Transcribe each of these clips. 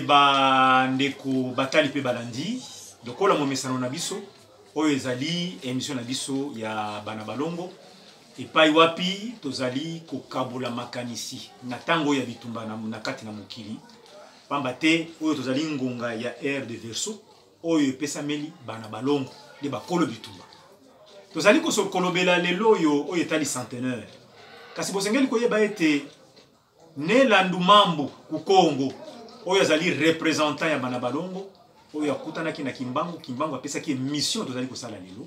bandeko batali pe balandi lokola momesano na biso oyo ezali émission na biso ya bana balongo epai wapi tozali kokabula makanisi na tango ya bitumba na kati na mokili pamba te oyo tozali ngonga ya air de verso oyo epesameli bana balongo de bakolo bitumba tozali kosokolobela lelo oyo etali centenaire kasi bosengeli koyeba ete ne landumambo ku Congo oyo azali représentant ya bana balongo oyo akutanaki na Kimbangu apesaki mission tozali kosala lelo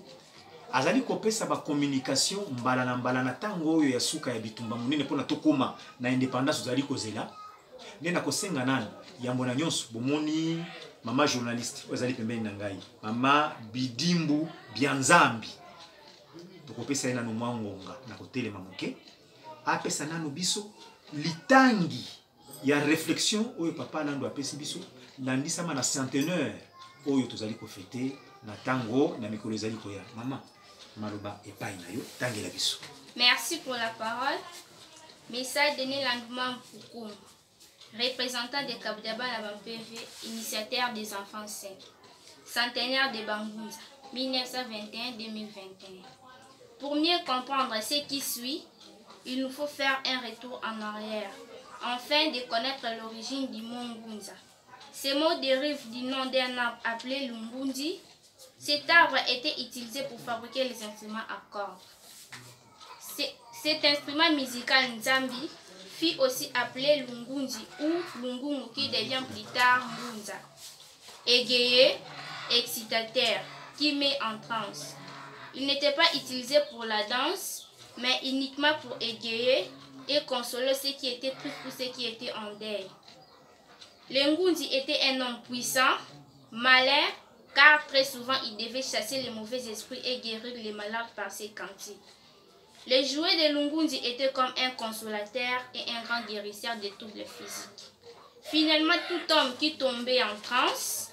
azali kopesa ba communication mbala na tango oyo ya suka ya bitumba munene pona tokoma na indépendance tozali kozela nde na kosenga nani yambo na nyonso bomoni mama journaliste oyo azali pembeni na ngai mama Bidimbu Bianzambi tokopesa ye nano mwangonga na kotelema moke apesa nano biso litangi ya réflexion oyo papa Nando apesi biso landisama na centenaire oyo tozali kofete na tango na mikolo ezali koya mama maloba epai na yo tangela biso. Merci pour la parole. Message Denis Landumambo Kukum, représentant de Kabdiaba na PV, initiateur des enfants saints, centenaire de Bangunza 1921-2021. Pour mieux comprendre ce qui suit, il nous faut faire un retour en arrière, afin de connaître l'origine du mot Ngunza. Ce mot dérive du nom d'un arbre appelé l'Umbundi. Cet arbre était utilisé pour fabriquer les instruments à cordes. Cet instrument musical Nzambi fut aussi appelé Lungundi ou Lungungu qui devient plus tard Ngunza. Égayé, excitateur, qui met en transe. Il n'était pas utilisé pour la danse, mais uniquement pour égayer et consoler ceux qui étaient tristes ou ceux qui étaient en deuil. Le Ngundi était un homme puissant, malin, car très souvent il devait chasser les mauvais esprits et guérir les malades par ses cantiques. Le jouet de Lungundi était comme un consolateur et un grand guérisseur de troubles physiques. Finalement, tout homme qui tombait en transe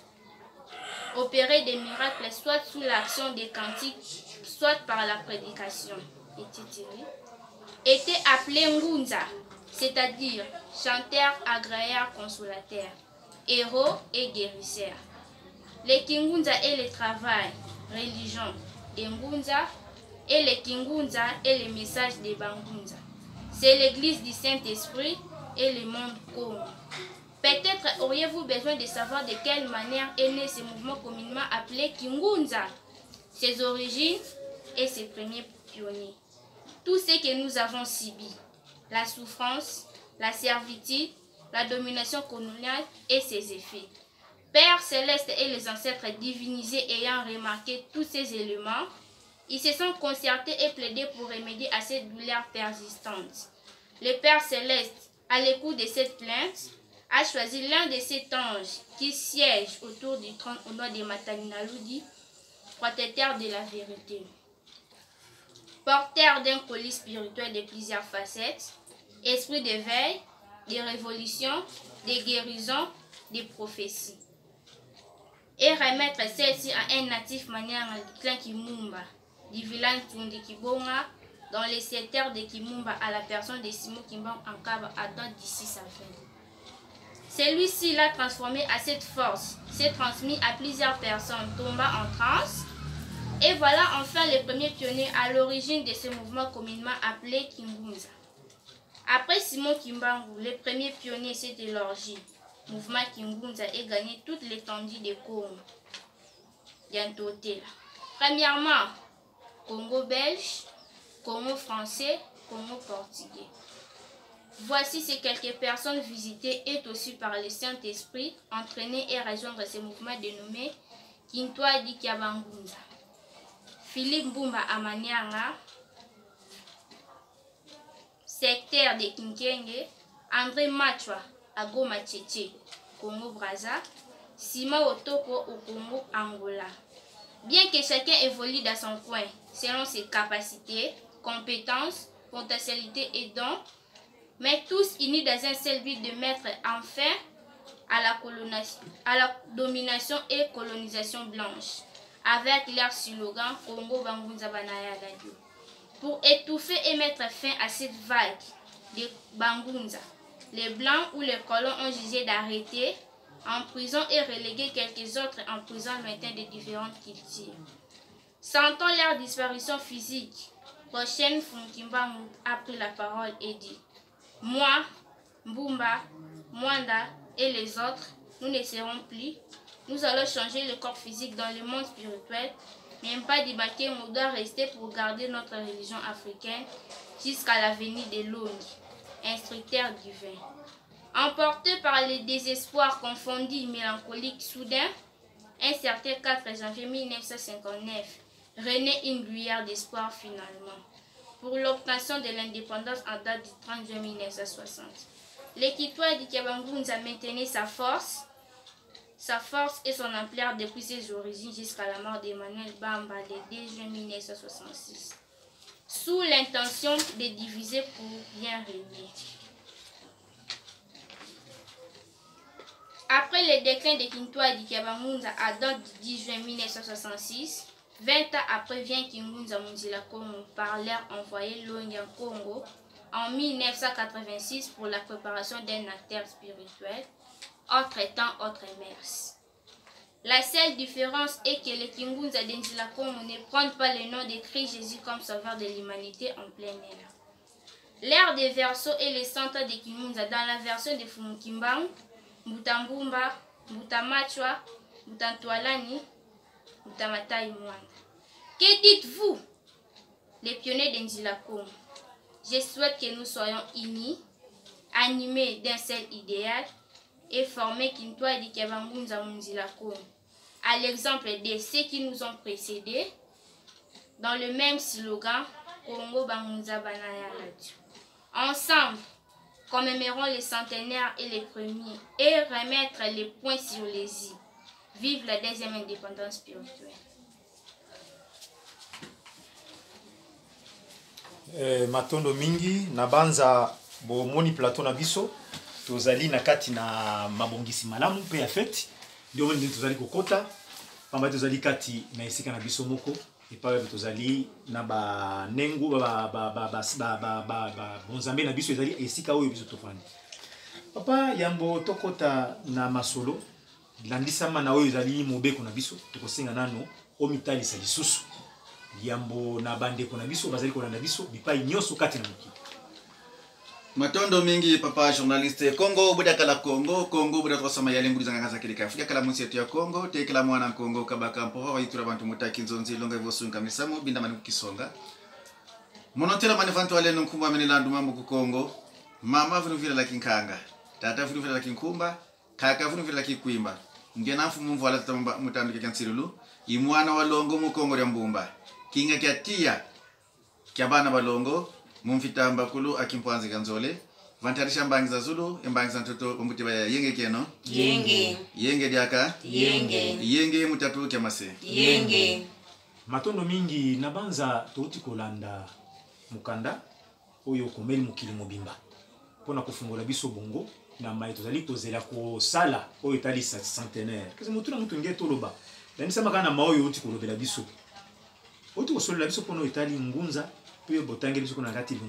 opérait des miracles soit sous l'action des cantiques, soit par la prédication, était appelé Ngunza, c'est-à-dire chanteur, agréeur, consolateur, héros et guérisseur. Le Kingunza est le travail, religion, et Ngunza et le Kingunza est le message de Bangunza. C'est l'église du Saint-Esprit et le monde Congo. Peut-être auriez-vous besoin de savoir de quelle manière est né ce mouvement communément appelé Kingunza, ses origines et ses premiers pionniers. Tout ce que nous avons subi, la souffrance, la servitude, la domination coloniale et ses effets. Père Céleste et les ancêtres divinisés ayant remarqué tous ces éléments, ils se sont concertés et plaidés pour remédier à cette douleur persistante. Le Père Céleste, à l'écoute de cette plainte, a choisi l'un de ces anges qui siège autour du trône au nom de Mataninaludi, protecteur de la vérité. Porteur d'un colis spirituel de plusieurs facettes, esprit d'éveil, de révolution, de guérison, de prophétie. Et remettre celle-ci à un natif manière du clan Kimumba, du village Tundi Kibonga, dans les secteurs de Kimumba à la personne de Simon Kimban en Kaba à date d'ici sa fin. Celui-ci l'a transformé à cette force, s'est transmis à plusieurs personnes tombant en transe. Et voilà enfin les premiers pionniers à l'origine de ce mouvement communément appelé Kingunza. Après Simon Kimbangu, le premier pionnier c'était l'orgie. Mouvement Kingunza a gagné toute l'étendue des Congo. Premièrement, Congo belge, Congo français, Congo portugais. Voici ces quelques personnes visitées et aussi par le Saint-Esprit, entraînées et rejoindre ce mouvement dénommé Kintwa di Kiabangunza. Philippe Mbumba Amanianga, secteur de Kinkenge, André Machwa à Goma Tchétché, Congo Brazza, Simon Otoko au Congo Angola. Bien que chacun évolue dans son coin, selon ses capacités, compétences, potentialités et dons, mais tous unis dans un seul but de mettre en fin à la domination et colonisation blanche, avec leur slogan Congo Bangunza Banaya Radio. Pour étouffer et mettre fin à cette vague de Bangunza, les Blancs ou les colons ont jugé d'arrêter en prison et reléguer quelques autres en prison lointaine de différentes cultures. Sentant leur disparition physique, prochaine Funkimba a pris la parole et dit: moi, Mbumba, Mwanda et les autres, nous ne serons plus. Nous allons changer le corps physique dans le monde spirituel. Même pas débarquer, on doit rester pour garder notre religion africaine jusqu'à la venue de Lungi, instructeur divin. Emporté par le désespoir confondu mélancolique soudain, un certain 4 janvier 1959, renaît une lueur d'espoir finalement pour l'obtention de l'indépendance en date du 30 juin 1960. L'équipage du Kabangunza maintenait sa force et son ampleur depuis ses origines jusqu'à la mort d'Emmanuel Bamba le 2 juin 1966, sous l'intention de diviser pour bien régner. Après le déclin de Kintoa et Kabangunza à date du 10 juin 1966, 20 ans après vient Kingunza Munzila Kongo par l'air envoyé Longi en Congo en 1986 pour la préparation d'un acteur spirituel, autre temps, autre mers. La seule différence est que les Kingunza d'Enzila Kongo ne prennent pas le nom de Christ Jésus comme sauveur de l'humanité en plein air. L'air des versos et les centres de Kingunza dans la version de Fumukimbang, Mutambumba, Mutamachwa, Mutantualani, Mutamatai Mwanda. Que dites-vous, les pionniers d'Enzila Kongo? Je souhaite que nous soyons unis, animés d'un seul idéal et formés Kintoa et Kabangunza Munzila Kongo, à l'exemple de ceux qui nous ont précédés, dans le même slogan Congo Bangunza Banaya Radio. Ensemble, commémorons les centenaires et les premiers et remettre les points sur les i. Vive la deuxième indépendance spirituelle. Matondo mingi nabanza bo moni plateau na biso tozali na kati na mabongisi malamu pe ya fête ndio wende tozali kokota pamba tozali kati na esika na biso moko epa tozali na ba nengu bonzambe na biso ezali esika oyo biso tofandi papa yambo tokota na masolo landisama na oyo ezali mobeko na biso tokosenga nano omitali sa lisusu yambo na bande kona biso bazali kolanda biso bipai nyoso kati na mokili. Matondo mingi papa journaliste Congo buda kala Congo buda twasama ya lengu zanga za kilika Afrika kala munsi yetu ya Congo te kala mwana Congo kabaka mpoho yitura bantu mutaki nzonzi longa vosunga misamo binda mani kisonga monotela manifanto ale nkumba amenilandu mambo ku Congo mama vunu vile la kinkanga tata vunu vile la kinkumba kaka vunu vile la kikwimba ngena mfumu mvala tamba mutandu ke kansirulu imwana walongo mu Congo ya mbumba kinga kya tia kya bana balongo mumfitamba kulu akimpwanzi kanzole vantarisha mbangi za Zulu embangi za ntoto omutiba ya yenge keno yenge diaka yenge mutatu kya mase yenge matondo mingi nabanza touti kolanda mukanda oyo komeli mukili mobimba pona kufungola biso bongo na mai tozali tozela ko sala oyo tali centenaire kasi mutu na mutu ngeto loba ndisama kana maoyo uti kolobela biso otu kosolela biso pona itali ngunza pe botangeli biso kuna kati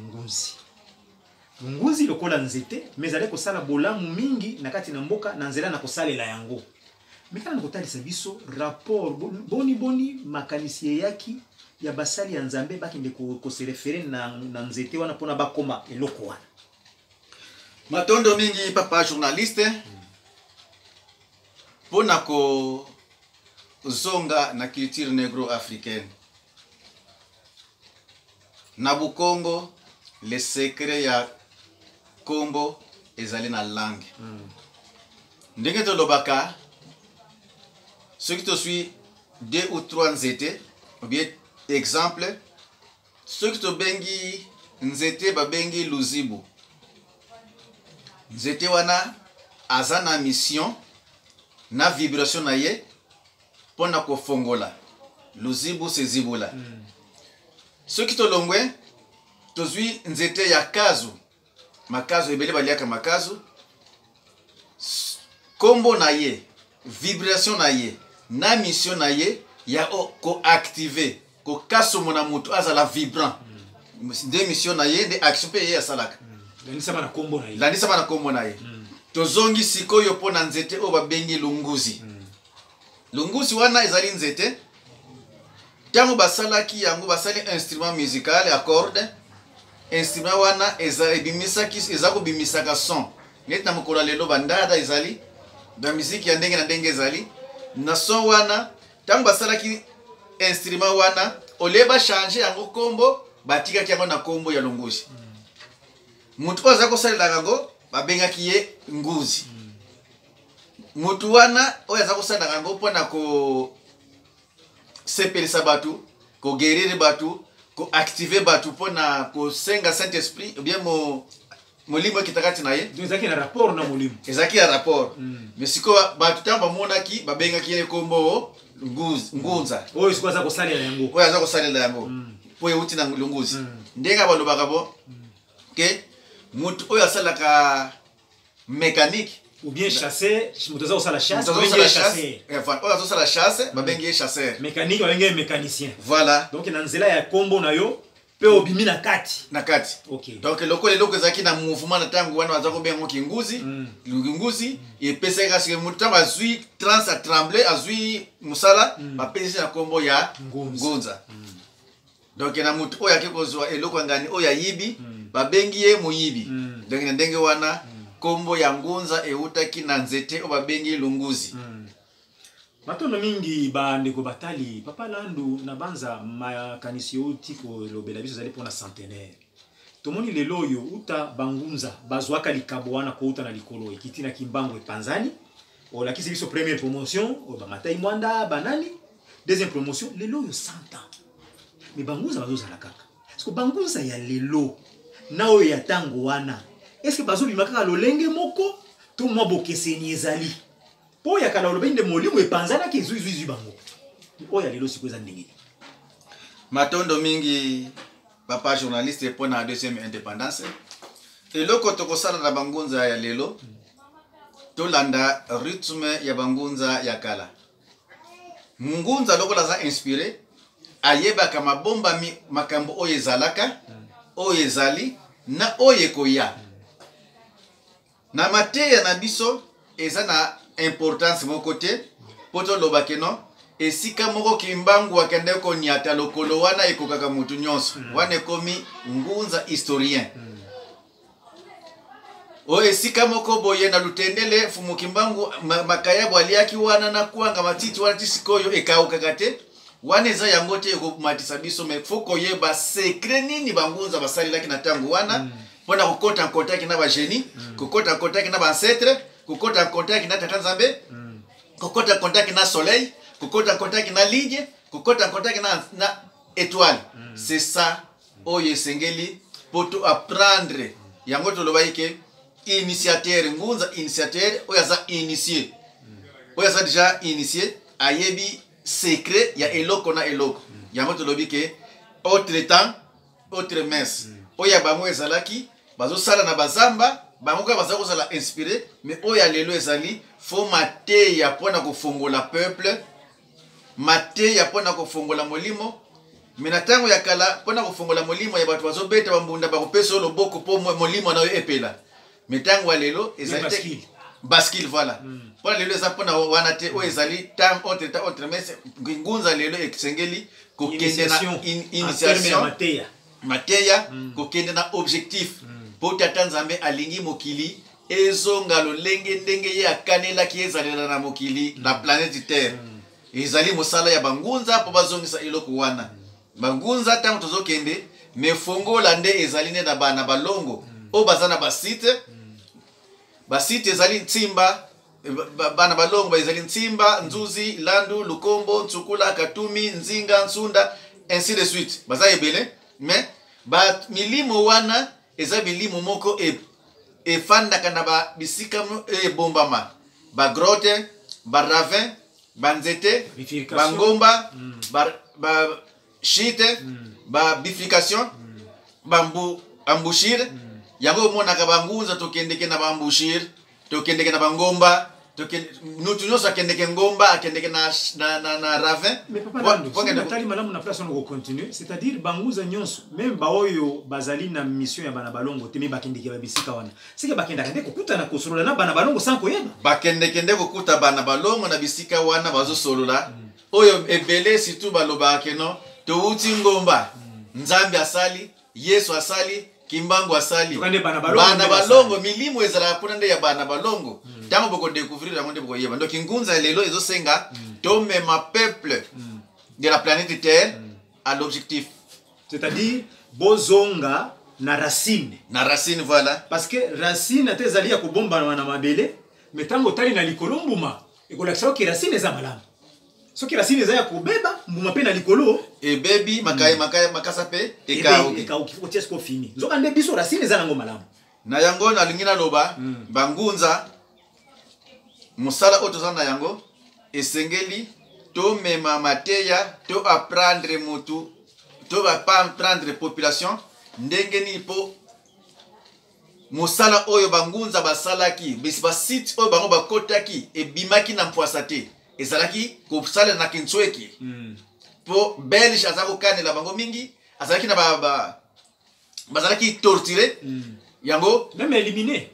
lungunzi lokola nzete mezale ko sala bolamu mingi na kati na mboka na nzela na kosalela yango mekana na kotalisa biso rapport boni makanisi yaki ya basali ya nzambe bakinde ko se référer na nzete wana pona bakoma eloko wana. Matondo mingi papa journaliste pona ko zonga na culture negro africaine na Bukongo le secret ya kombo ezali na langue ndenge to lobaka ce qui te suit 2 ou 3 nzete ou bien exemple ce qui te bengi nzete ba bengi luzibu nzete wana azana mission na vibration na ye pona ko fongola luzibu se zibula ce qui te longwe tozui nzete ya kazu makazu ebele baliaka makazu kombo na ye vibration na ye na mission na ye ya ko activer ko kaso mona mutu azala vibrant de mission na ye de action pe ye asalaka landisama na kombo na ye tozongi sikoyo pona nzete o babengi lunguzi. Lunguzi wana ezali nzete tango basalaki yango basali instrument musical à corde. Instrument wana ezako bimisaka son net na mokolo lelo bandada ezali ba musique ya ndenge na ndenge ezali na son wana tango basalaki instrument wana oleba changer yango kombo batika kiango na kombo ya lunguzi. Mutu oza kosalela yango babengaki ye nguzi. Mutu wana oyo aza kosalela yango mpona ko sepelisa batu, ko guérir batu, ko activer batu mpona ko senga Saint-Esprit ou bien molimo kitakati na ye. Donc ezaki na rapport na molimo. Ezaki ya rapport. Mais siko batu tamba monaki babengaki ye kombo ngunza. Oyo siko aza kosalela yango. Oyo aza kosalela yango. Po euti na lunguzi. Ndenga balobaka bo ke mutu oyo asalaka mécanique ou bien chasser, mutu aza la chasse, oyo aza la chasse, babengi ye chasseur. Mécanique babengi mécanicien. Voilà. Donc na nzela ya kombo na yo pe obimi na kati. Na kati. OK. Donc loko ezaki na mouvement na tango wana aza ko bengo kinguzi, lunguzi et peseka se mutu tamba azui trans a trembler, azui musala, ba pesa na kombo ya ngunza. Donc na mutu oyo akekozwa eloko ngani oyo yibi babengi ye muyibi. Donc na ndenge wana kombo ya ngunza eutaki na nzete o babengi lunguzi. Matono mingi bandeko batali papa landu na banza makanisi oti ko lobela biso zali pona centenaire. Tomoni lelo oyo uta bangunza bazwaka likabo wana ko uta na likolo ekiti na kimbango epanzani. Ola kisi biso première promotion o ba matai mwanda banani. Deuxième promotion lelo oyo 100 ans. Mais bangunza bazozala kaka. Parce que bangunza ya lelo na oyo ya tango wana. Est-ce que bazo bimakaka lolenge moko to mwa bokeseni ezali? Po ya kala lobende molimo epanzana ki zuizuizu bango. Oya lelo siko eza ndenge. Matondo mingi papa journaliste pona la deuxième indépendance. Eloko tokosala na bangunza ya lelo tolanda rythme ya bangunza ya kala. Mungunza loko laza inspiré ayeba kama bomba makambo oyo ezalaka oyo ezali na oyo koya. Na mateya na biso eza na importance mon côté poto lobakeno esika moko kimbangu wakende ko nyata lokolo wana ekokaka mutu nyonso wana ekomi ngunza historien. O esika moko boye na lutendele fumu kimbangu makayabo aliaki wana na kuanga matiti wana tisikoyo ekauka te wana eza yango te ekomatisa biso me foko yeba secret nini bangunza basalilaki na tango wana pona kokota contact na ba génie kokota contact na ba ancêtre kokota contact na tata Nzambe kokota contact na soleil kokota contact na ligne kokota contact na étoile. C'est ça oyo sengeli poto apprendre yango to lobaike initiateur ngunza initiateur oyo za initié oyo za déjà initié ayebi secret ya eloko na eloko yango to lobike autre temps autre messe oyo bango ezalaki bazo sala na bazamba bango ka bazo sala inspiré mais oyo lelo ezali fo mateya pona kofongola peuple mateya pona kofongola molimo minatango ya kala pona kofongola molimo ya batu bazo beta bambunda bakopesa loboko po molimo na yo epela mitango lelo ezali bascule voilà pona lelo eza pona wana te o ezali temps autre messe ngunza lelo eksengeli kokende na initiation mateya kokende na objectif po tata Nzambe alingi mokili ezonga lolenge ndenge ye akanela ki ezalela na mokili na planète terre ezali mosala ya bangunza po bazongisa eloko wana bangunza tango tozokende me fongola nde ezali ne na bana balongo o bazana basite ezali ntimba bana balongo ezali ntimba nzuzi landu lukombo ntsukula katumi nzinga nsunda ainsi de suite baza ebele mais ba milimo wana eza bilimo moko efandaka na ba bisika bombama ba grotte ba ravin ba nzete ba ngomba ba shite ba bifurcation ba embouchure yango monaka bangunza tokendeke na ba embouchure tokendeke na bangomba nous tous à kende ngomba akende na ravin. Mais papa Lando, si Nathalie malamu na place on continuer, c'est-à-dire banguza nyonso même baoyo bazali na mission ya bana balongo te me bakende ke babisika wana. C'est que bakenda kende kokuta na kosolola na bana balongo sans koyeba. Bakende kende kokuta bana balongo na bisika wana bazo solola. Oyo ebele surtout baloba keno to uti ngomba. Nzambi asali, Yesu asali, Kimbangu asali. Bana balongo milimo ezala ponande ya bana balongo. Tango boko découvrir la monde boko yeba. Donc ngunza lelo ezo senga to ma peuple de la planète Terre à l'objectif. C'est-à-dire bozonga na racine. Na racine voilà. Parce que racine atezali ya kobomba na mabele, mais tango tali na likolo mbuma. Ekolakisa ki racine eza malamu. Soki racine eza ya kobeba mbuma pe na likolo e baby makasa pe eka ukifiko tiesko fini. Nzoka nde biso racine eza nango malamu. Na yango na lingina loba bangunza musala otozana yango esengeli to mema mateya to apprendre mutu to va pas prendre population ndengeni po musala oyo bangunza basalaki bisiba site oyo bango bakotaki e bimaki na mpwasate ezalaki ko sala na kintsweki po belge azako kanela bango mingi azalaki na bazalaki torturer yango même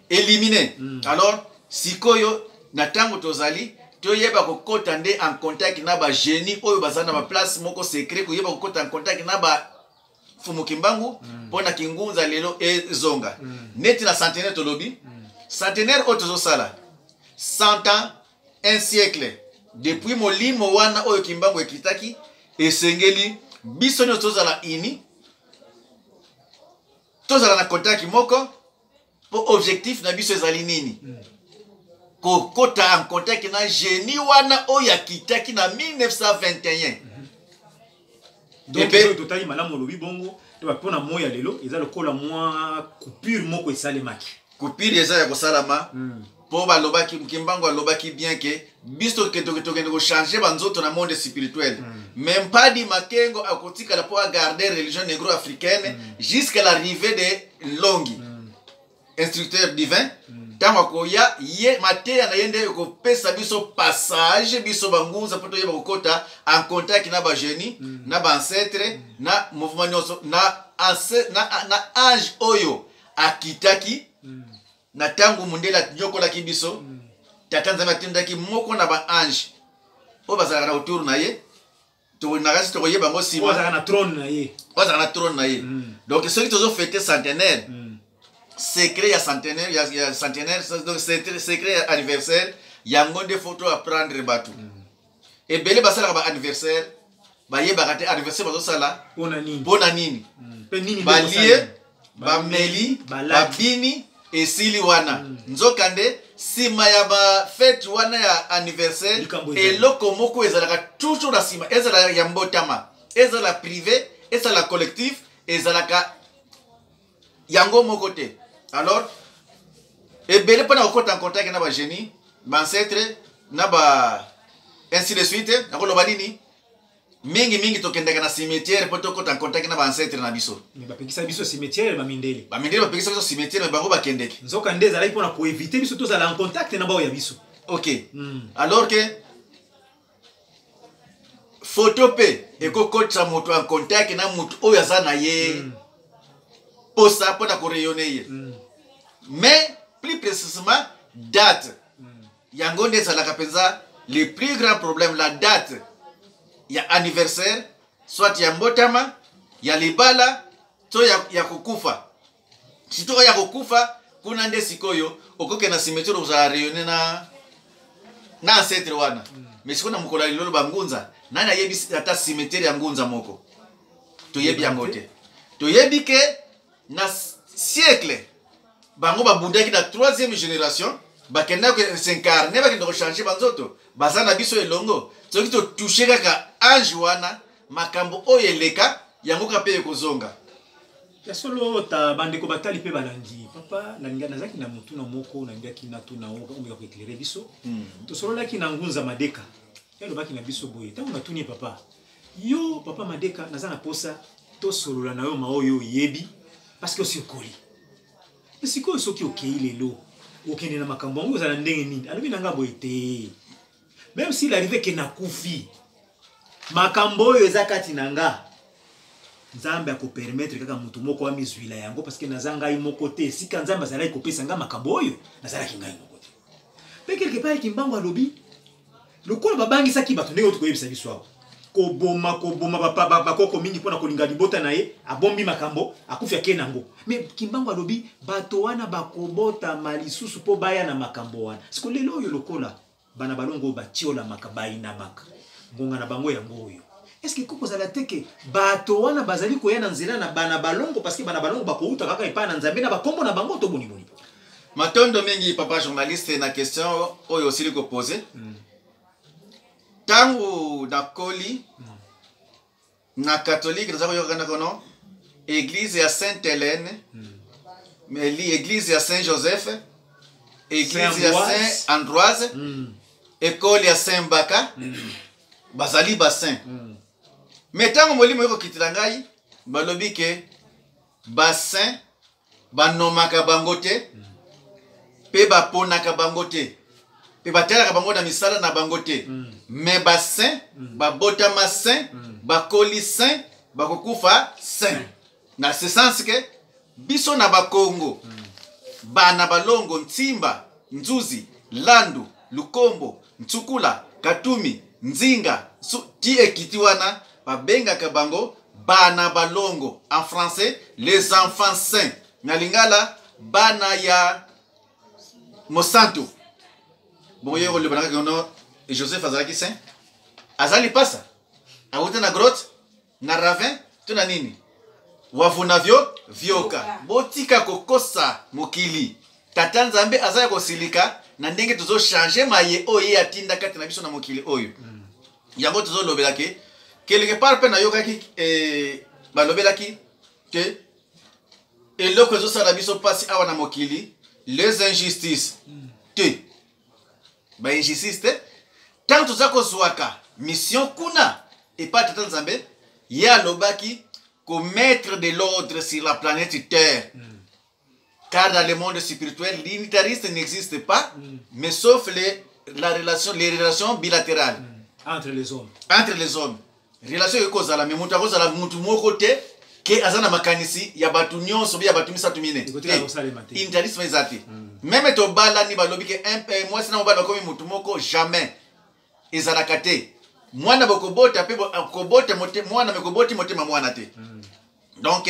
éliminé alors sikoyo na tango tozali toyeba kokota nde en contact na ba génie oyo bazana ba place moko secret koyeba kokota en contact na ba fumu kimbangu pona kingunza lelo ezonga neti na centenaire tolobi centenaire otozo sala 100 ans un siècle depuis molimo wana oyo kimbangu ekitaki esengeli biso nyo tozala ini tozala na contact moko po objectif na biso ezali nini kokota en contact na génie wana oyo akitaki na 1921 donc totali malamu lobi bongo to pona moya lelo eza lokola mwa coupure moko esalemaki coupure eza ya kosalama po balobaki Kimbangu alobaki bien que biso ketokende ko changer banzoto na monde spirituel même pas di makengo akotika la po garder religion négro-africaine jusqu'à l'arrivée de Longi instructeur divin tango koya ye mateya na yende ko pesa biso passage biso bangunza poto yeba kokota en contact na ba génie na ba ancêtre na mouvement nyoso na ange oyo akitaki na tango mundela nyokola kibiso tatanza matindaki moko na ba ange o bazala na autour na ye to na gasi to yeba ngo sima bazala na trône na ye donc ceux qui tozo fêter centenaire secret ya centenaire ya centenaire donc secret anniversaire yango nde photo à prendre batu et belé basala ba anniversaire ba yeba kate anniversaire bazo sala pona nini pe nini ba lié ba meli ba bini esili wana nzokande sima ya ba fête wana ya anniversaire eloko moko ezalaka toujours na sima ezala ya mbotama ezala privé ezala collectif ezalaka yango moko te alors ebele pona okota en contact na ba génie ba ancêtre na ba ainsi de suite nakoloba nini mingi tokendeka na cimetière poto okota en contact na ba ancêtre na biso mais bapekisa biso cimetière bamindele bapekisa biso cimetière mais bango bakendeke nzoka nde ezalaki mpona koevite biso tozala en contact na bao ya biso ok alors que photo pe ekokotisa moto en contact na moto oyo aza na ye posa mpona korayonne ye mais plus précisément date yango nde ezalaka mpenza le plus grand problème la date ya anniversaire soit ya mbotama ya libala to ya kokufa sito ya kokufa kuna nde sikoyo okoke na cimetière oza rayonne na ancêtre wana mais sikona mukola lilo bangunza nani ayebi ata cimetière ya ngunza moko toyebi yango te toyebi ke na siècle bango babundaki na 3e génération bakenda ko s'incarner bakenda ko changer banzoto bazana biso elongo soki to toucher kaka ange wana makambo oyo eleka yango ka pe kozonga ya solo ta bandeko batali pe balandi papa nalinga nazaki na mutu na moko nangaki na tuna omeka ko éclairer biso to solo laki na ngunza madeka elo baki na biso boye tango na tuni papa yo papa madeka nazana posa to solo na yo maoyo yebi parce que aussi okoli sikoyo soki okei lelo okende na makambo yango ozala ndenge nini alobi na ngambo ete même s'il arrive ke nakufi makambo oyo eza kati na nga nzambe akopermettre kaka mutu moko amizwila yango parce que naza ngai moko te sika nzambe azalaki kopesa nga makambo oyo nazalaki ngai moko te mpe quelque part kimbango alobi lokola babangisaki bato ndenge oyo tokoyebisa biso awa koboma bakoko mingi mpona kolinga libota na ye abombi makambo akufi ake nango me kimbango alobi bato wana bakobotama lisusu mpo baya na makambo wana siko lelo oyo lokola bana balongo batiolamaka bayinamaka ngonga na bango yango oyo est-ce que kokozala teke bato wana bazali koya na nzela na bana balongo parce que bana balongo bakouta kaka epai na nzambe na bakombo na bango to boniboni matondo mingi papa journaliste na question oyo osili kopose tangu na koli na catholique naza koyokana kono église ya Sainte Hélène mais l'église ya Saint Joseph église ya Saint Ambroise école ya Saint Baka bazali bassin mais tango molimo yoko kitila ngai balobi ke bassin banomaka bango te pe baponaka bango te pe batalaka bango na misala na bango te mais bassin babotama saint bakoli saint bakokufa saint na ce sens que biso na bakongo bana balongo ntimba nzuzi landu lukombo ntsukula katumi nzinga ti ekiti wana babengaka bango bana balongo en français les enfants saints na lingala bana ya mosanto bon yero le banaka kono Joseph azalaki saint azali pasa awuta na grotte na ravin tuna nini wavuna vyoka botika kokosa mokili tata nzambe azaya kosilika na ndenge tozo changer maye oyo atinda kati na biso na mokili oyo yango tozo lobelaki quelque part pe na yokaki balobelaki ke eloko zo sala biso pasi awa na mokili les injustices te ba injustice te tant toza kozwaka mission kuna et pas tata nzambe ya lobaki ko mettre de l'ordre sur la planète Terre. Car dans le monde spirituel, l'unitarisme n'existe pas, mais sauf les relations bilatérales. Entre les hommes. Entre les hommes. Relation yoko zala, mais mutu akozala mutu moko te, ke azana makanisi, ya batu nyonso, ya batu misatu mine. Unitarisme ezati. Même to bala ni balobi ke moi sina mobala komi mutu moko, jamais. Ezala kate. Mwana bokobota pe bokobota mote mwana mekoboti motema mwana te. Donc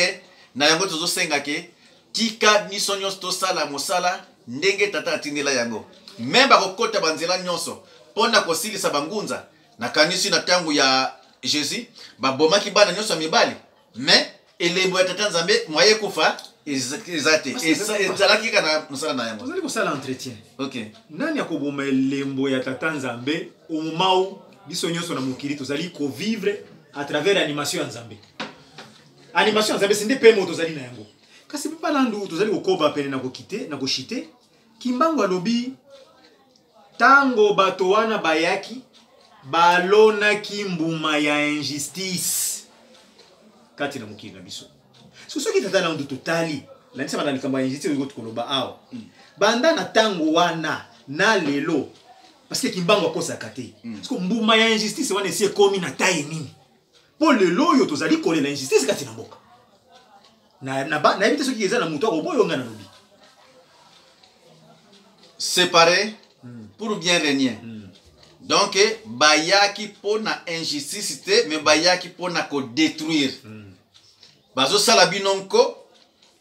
na yango tozo senga ke tika ni sonyos to sala mosala ndenge tata atindela yango. Memba kokota banzela nyonso pona kosilisa bangunza na kanisi na tangu ya Jésus babomaki bana nyonso mibali. Mais elembo ya tata nzambe moye kufa ezate. Ezalaki kana mosala na yango. Ozali ko sala entretien. OK. Nani akoboma elembo ya tata nzambe au moment biso nyonso na mokili tozali ko vivre à travers l'animation ya nzambe. Animation ya nzambe sinde pe moto zali na yango. Kasi pe palandu tozali kokoba pene na kokite na koshite kimbango alobi tango bato wana bayaki balona kimbuma ya injustice kati na mokili na biso. Soki tata na ndu totali la nisa bana likambo ya injustice ngo tukoloba awa. Banda na tango wana na lelo parce que kimbango akosa kate. Parce que mbuma ya injustice wana esi ekomi na taille nini. Po lelo yo tozali kolela injustice kati na mboka. Na ebite soki eza na mutu akoboyo nga na lobi. Séparé pour bien régner. Donc bayaki pona injustice te mais bayaki pona ko détruire. Bazo sala binonko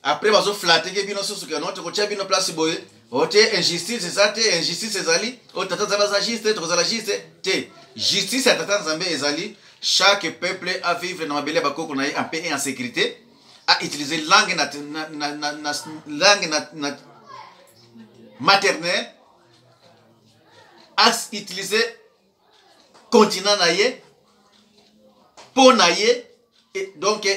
après bazo flatter ke bino soso ke note ko tia bino place boye. Ote injustice ezate injustice ezali o tata za justice to za justice te justice ya tata nzambe ezali chaque peuple a vivre na mabele bakoko na en paix et en sécurité à utiliser langue maternelle à utiliser continent na ye po na ye et donc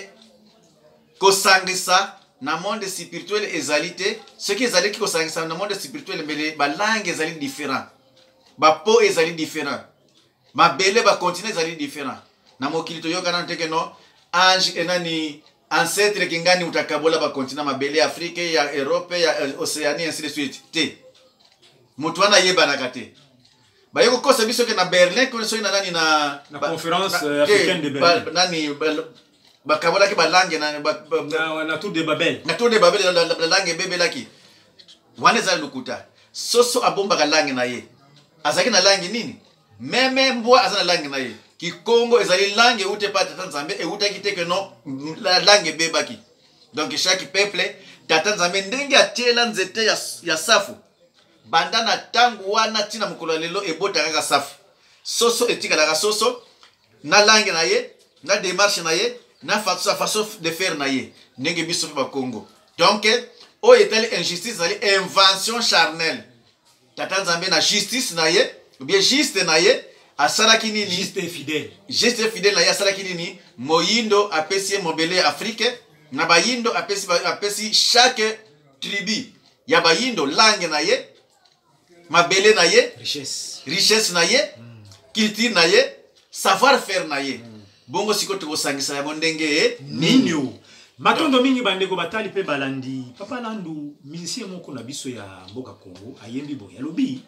ko sangisa na monde spirituel ezalité ce qui ezali ki ko sangisa na monde spirituel mais ba langue ezali différent ba po ezali différent ma bele ba continent ezali différent na mokili to yoka na teke no ange enani ancêtre kingani utakabola ba continent ma bele Afrique ya Europe ya Océanie ainsi de suite te mutu wana yebanaka te baye kokosa biso ke na Berlin ko so ina nani na conférence africaine de Berlin nani bakabolaki balange na tour de Babel la langue bebelaki wana za lukuta soso abombaka langue na ye azaki na langue nini meme mbwa azana langue na ye Kikongo ezali langue ute pa tata Nzambe e utaki te que non la langue bebaki donc chaque peuple tata Nzambe ndenge atiela nzete ya safu banda na tangu wana tina mukolo lelo ebota kaka safu soso etikala soso na langue na ye na démarche na ye na façon de faire na ye ndenge biso ba Congo donc o etali injustice ali invention charnelle tata Nzambe na justice na ye ou bien juste na ye asalaki nini juste fidèle na ye asalaki nini moyindo apesi mobele Afrique na bayindo apesi chaque tribu ya bayindo langue na ye mabele na ye richesse na ye culture na ye savoir faire na ye bongo siko tukosangisa ya ndenge nini matondo mingi bandeko batali pe balandi papa Landu musicien moko na biso ya mboka Congo ayembi bo ya lobi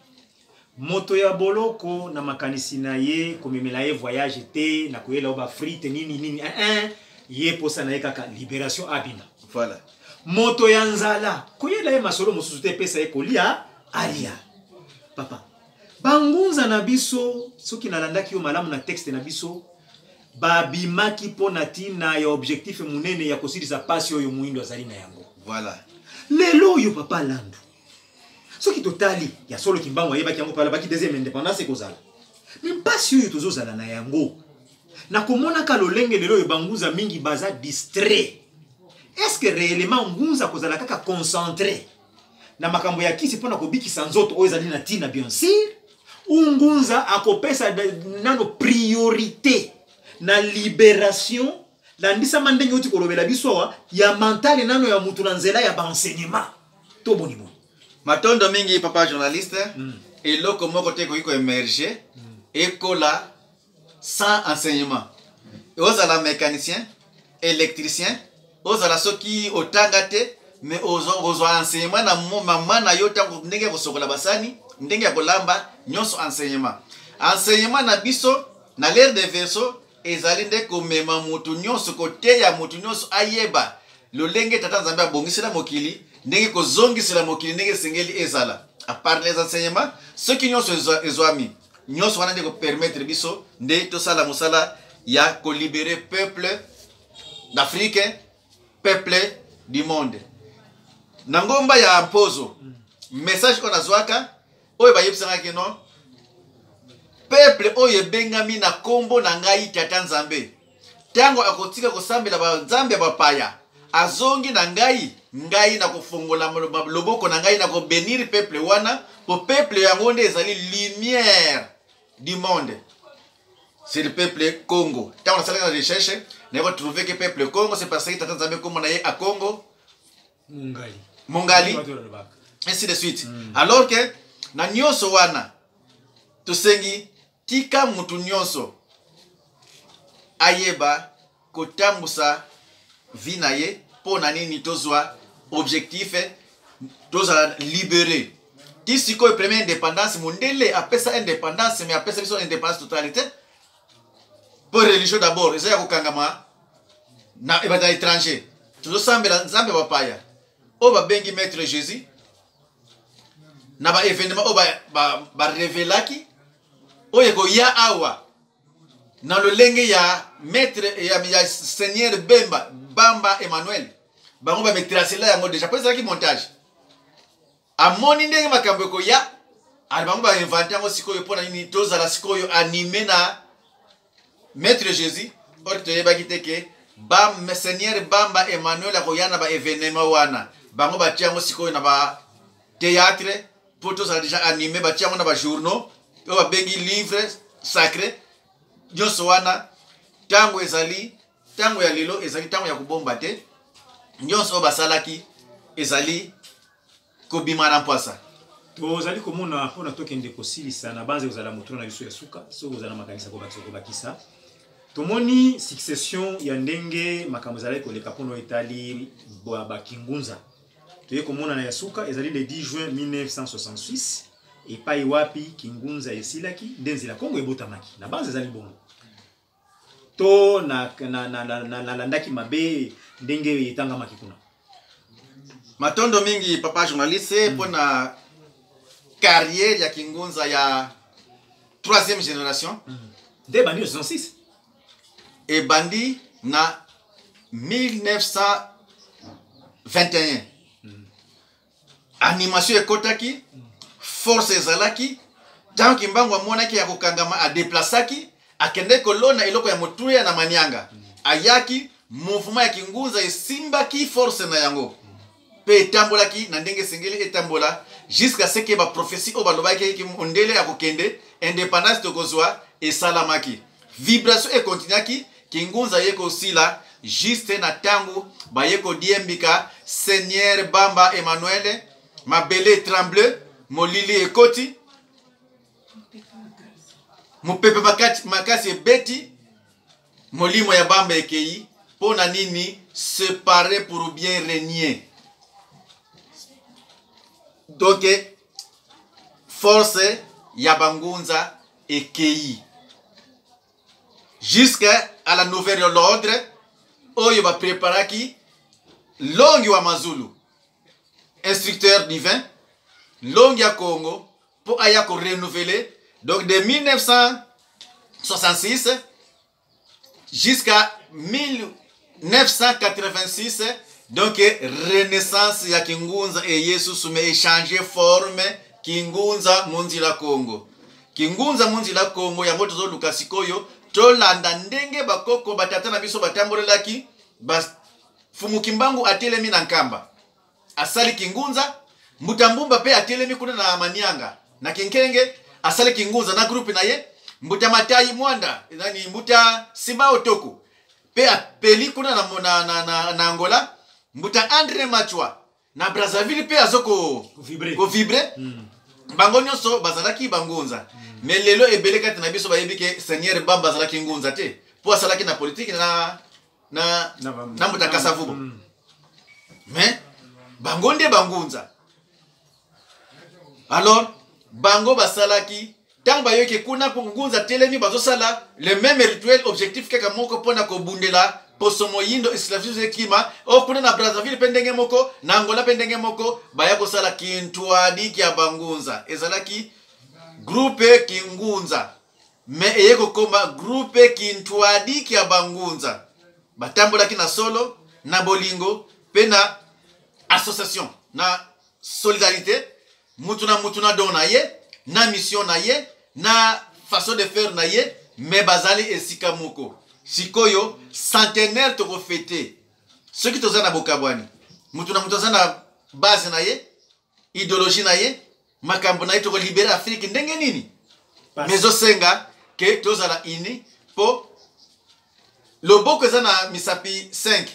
moto ya boloko na makanisi na ye komemela ye voyage te na koyela oba frite nini ye posa na ye kaka libération abina voilà moto ya nzala koyela ye masolo mosusu te pesa ye kolia alia papa bangunza na biso soki nalandaki yo malamu na texte na biso babimaki pona tina ya objectif munene ya kosilisa pasi oyo muindo azali na yango voilà lelo yo papa Landu soki totali ya solo kimbango yebaki yango pala baki deuxième indépendance ekozala même pasi oyo tozozala na yango na komona ka lolenge lelo yo banguza mingi baza distrait est-ce que réellement ngunza kozala kaka concentré na makambo ya kisi pona kobikisa nzoto oyo ezali na tina bien sûr ungunza akopesa nano priorité na libération landisa mandenge uti kolobela biso ya mentale nano ya mutu na nzela ya enseignement to bonimo matondo mingi papa journaliste eloko moko te ko émerger écola sans enseignement ozala mécanicien électricien ozala soki otanga te mais ozo enseignement na mama na yo tango ndenge kosokola basani ndenge ya kolamba nyonso enseignement na biso na l'ère des versos ezali nde komema mutu nyonso kote ya mutu nyonso ayeba lolenge tata Nzambe abongisela mokili ndenge kozongisela mokili ndenge sengeli ezala à part les enseignements ce qui nyonso ezwami nyonso wana nde ko permettre biso nde tosala musala ya ko libérer peuple d'Afrique peuple du monde na ngomba ya mpozo message on azwaka oyo bayebisanga ke non peuple oyo bengami na kombo na ngai tata Nzambe tango akotika kosambela ba Nzambe bapaya azongi na ngai na kofongola loboko na ngai na ko bénir peuple wana po peuple yango nde ezali lumière du monde c'est le peuple Congo tango na sala recherche na ko trouver que peuple Congo c'est parce que tata Nzambe kombo na ye a Congo Mongali ainsi de suite alors que na nyonso wana tosengi tika mutu nyonso ayeba kotambusa vina ye pona nini tozwa objectif tozala libéré tisiko e première indépendance mondele apesa indépendance mais apesa biso indépendance totalité pour religion d'abord ezaya kokangama na ebata étranger tozosambela Nzambe bapaya o babengi maître Jésus na ba événement o ba révélaki oye ko ya awa na lolenge ya maître ya seigneur Bamba Emmanuel bango ba metrasela yango déjà pesa ki montage amoni ndenge makambo ko ya ali bango ba inventer ngo sikoyo pona nini tozala sikoyo animé na maître Jésus orto yeba kiteke seigneur Bamba Emmanuel akoyana ba événement wana bango ba tiango sikoyo na ba théâtre pour tozala déjà animé ba tiango na ba journaux yo ba bengi livre sacré nyonso wana tango ezali tango ya lelo ezali tango ya kubomba te nyonso basalaki ezali kobima na mpwasa tozali komona pona tokende kosilisa na banze ozala motuna na biso ya suka so ozala makanisa ko bakisa tomoni succession ya ndenge makambo ezali koleka pona etali ba kingunza toye komona na ya suka ezali le 10 juin 1966 epai wapi kingunza esilaki ndenzela Kongo ebotamaki na base ezali bongo to na landaki mabe ndenge etangamaki kuna matondo mingi papa journaliste pona carrière ya kingunza ya 3e génération de bandi 66 et bandi na 1921 animation ekotaki force ezalaki tant kimbangu amonaki ya kokangama a déplaçaki akende kolona eloko ya motuya na manianga ayaki mouvement ya kingunza esimbaki force na yango pe etambolaki na ndenge sengeli etambola jusqu'à ce que ba prophétie o balobaki ki mondele ya kokende indépendance tokozwa esalamaki vibration ekontinuaki kingunza yeko sila juste na tangu ba yeko diembika Seigneur Bamba Emmanuel mabele tremble molili ekoti mupepe makasi ebeti molimo ya Bamba ekei pona nini séparer pour bien régner. Donc force ya bangunza ekei jusqu'à la nouvelle l'ordre oyo ba préparaki longi wa mazulu instructeur divin longi ya Congo pour aya ko renouveler donc de 1966 jusqu'à 1986 donc renaissance ya kingunza et Yesu me échanger forme kingunza munzila Congo kingunza munzila Congo yango tozo lukasikoyo tolanda ndenge bakoko batata na biso batambolelaki bas fumu kimbangu atelemi na nkamba asali kingunza mbutambumba pe atelemi kuna na manianga na kinkenge asali kingunza na groupe na ye mbuta matai mwanda nani mbuta simba otoko pe apeli kuna na Angola mbuta André Machwa na Brazzaville pe azoko vibre bango nyonso bazalaki bangunza mais lelo ebele kati na biso bayebike Seigneur Bamba bazalaki ngunza te po asalaki na politique na mbuta Kasavubo mais bango nde bangunza alors bango basalaki tant bayoke kuna kungunza telemi bazosala le même rituel objectif kaka moko pona ko bundela posomo yindo esclavisme klima o kuna na Brazzaville pendenge moko na Angola pendenge moko baya ko sala kintwadi kya bangunza ezalaki groupe kingunza me eyeko koma groupe kintwadi kya bangunza batambola kina solo na bolingo pena association na solidarité mutuna dona ye na mission na ye na façon de faire na ye me bazali esika moko sikoyo centenaire to fêter ce qui toza na bokabwani mutuna na base na ye idéologie na ye makambo na ye to libérer Afrique ndenge nini mezo senga ke toza la ini po loboko za na misapi 5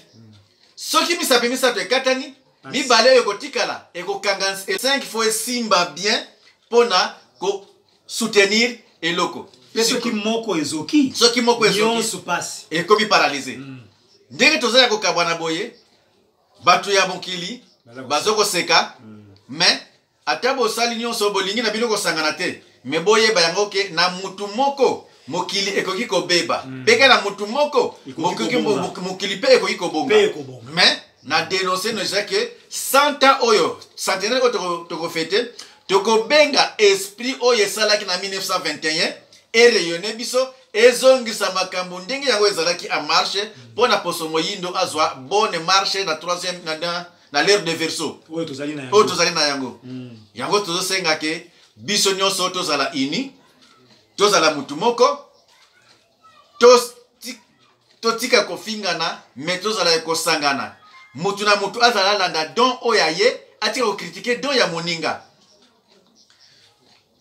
soki misapi misato ekatani mibale yo kotikala ekokanga 5 fois simba bien pona ko soutenir eloko soki moko ezoki nyonso passe ekomi paralysé ndenge toza ya kokabwana boye batu ya mokili bazoko seka mais atabo sali nyonso bolingi na biloko sangana te me boye bayango ke na mutu moko mokili ekoki kobeba peka na mutu moko mokili pe ekoki kobonga mais na dénoncer no que 100 ans oyo centenaire oyo toko fêter toko benga esprit oyo esalaki na 1921 et rayonner biso ezongisa makambo ndenge yango ezalaki a marche pona posomo yindo azwa bonne marche na 3e na l'ère de verso oyo tozali na yango yango tozosenga ke biso nyonso tozala ini tozala mutu moko totika kofingana me tozala kosangana mutu na mutu azala landa don oya ye atika kocritiquer don ya moninga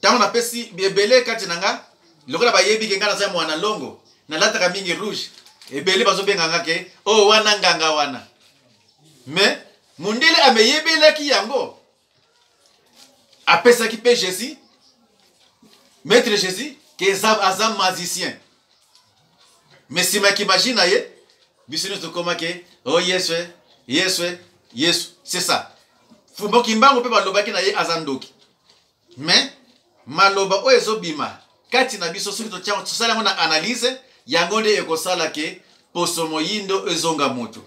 tango na pesi ebele kati nanga lokola bayebi ke ngana za mwana longo na lataka mingi rouge ebele bazobenga ngake o wana nganga wana mais mundele ameyebelaki yango apesaki pe Jésus maître Jésus que azam magicien mais si ma imagine ye bisino to koma ke oh Yesu c'est ça fumbo kimbango pe balobaki na ye azandoki mais maloba oyo ezobima kati na biso soki tosala na analyse yango nde ekosala ke poso moyindo ezonga moto.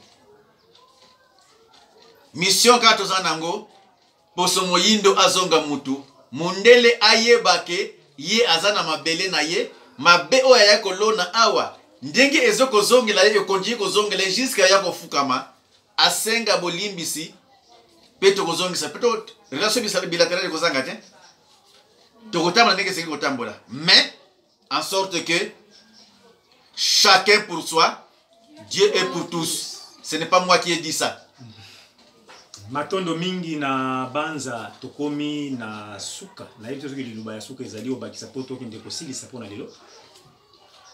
Mission kaka toza nango poso moyindo azonga mutu mundele ayeba ke ye aza na mabele na ye mabe oyo ya kolona awa ndenge ezokozongela ye ekonji kozongela jusqu'à ya kofukama asenga bolimbisi pe tokozongisa pe to relation bilatérale kozanga te tokotamba ndenge seki kotambola mais en sorte que chacun pour soi, Dieu est pour tous. Ce n'est pas moi qui ai dit ça. Matondo mingi na banza tokomi na suka na yeto soki liluba ya suka ezali obakisa poto kende kosilisa pona lelo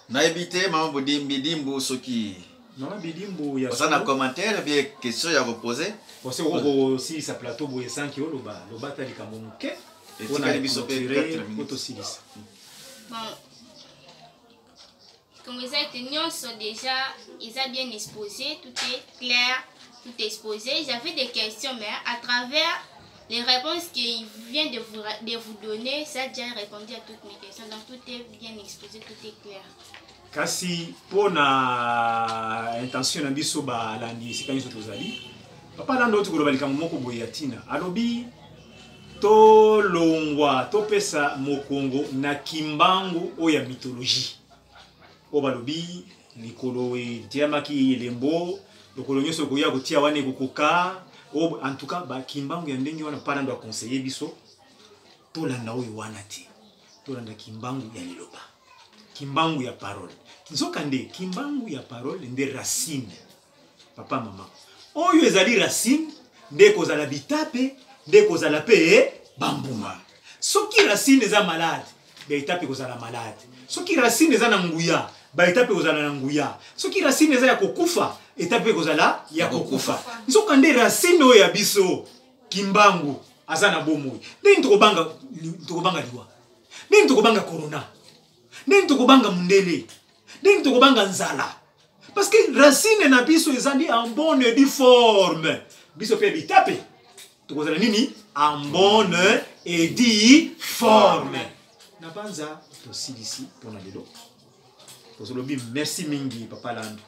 na ebite mambo bidimbu soki non bidimbu ya ça na commentaire bien question ya reposer parce que si ça plateau boye 100 kg loba ta likambo muke on a biso pe 4 minutes. Bon, comme vous êtes tous déjà, ils ont bien exposé, tout est clair, tout est exposé. J'avais des questions, mais à travers les réponses qu'il vient de vous donner, ça a déjà répondu à toutes mes questions. Donc tout est bien exposé, tout est clair. Kasi pona intention na biso ba landi sikani so tozali. Papa lando to ko balika moko boyatina. Alobi to longwa to pesa mokongo na kimbangu oya mythologie. Obalobi likolo e diamaki elembo lokolo nyoso ko ya kotia wane kokoka en tout cas ba kimbangu ya ndenge wana para ndo conseiller biso to landa oyo wana ti to landa kimbangu ya liloba kimbangu ya parole nzokande kimbangu ya parole nde racine papa mama oyo ezali racine nde kozala bitape nde kozala pe bambuma soki racine eza malade be itape kozala malade soki racine eza na nguya ba etape kozala na nguya soki racine eza ya kokufa etape kozala ya kokufa nzokande racine oyo ya biso kimbangu aza na bomoi ndeni tokobanga liwa ndeni tokobanga corona ndeni tokobanga mundele ndeni tokobanga nzala parce que racine na biso ezali en bonne et due forme biso pe bitape tokozala nini en bonne et due forme na banza tosilisi pona lelo tozolobi merci mingi papa Lando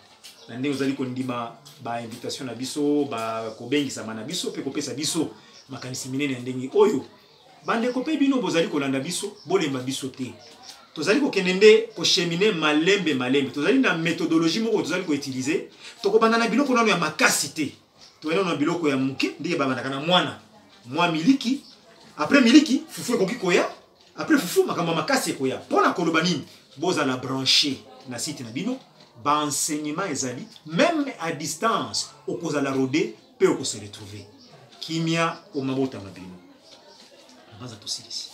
na ndenge ozali kondima ba invitation na biso ba kobengisa mana biso pe kopesa biso makanisi minene ndenge oyo bande kopé bino bozali kolanda biso bolemba biso te tozali kokende ko cheminer malembe tozali na méthodologie moko tozali ko utiliser tokobanda na biloko nano ya makasi te toyena na biloko ya muke ndenge babandaka na mwa miliki après miliki fufu ekoki koya après fufu makambo makasi ekoya pona koloba nini bozala branché na site na bino ba enseignement ezali même à distance okozala rodé pe okose retrouver kimia o mabota mabino baza tosilisi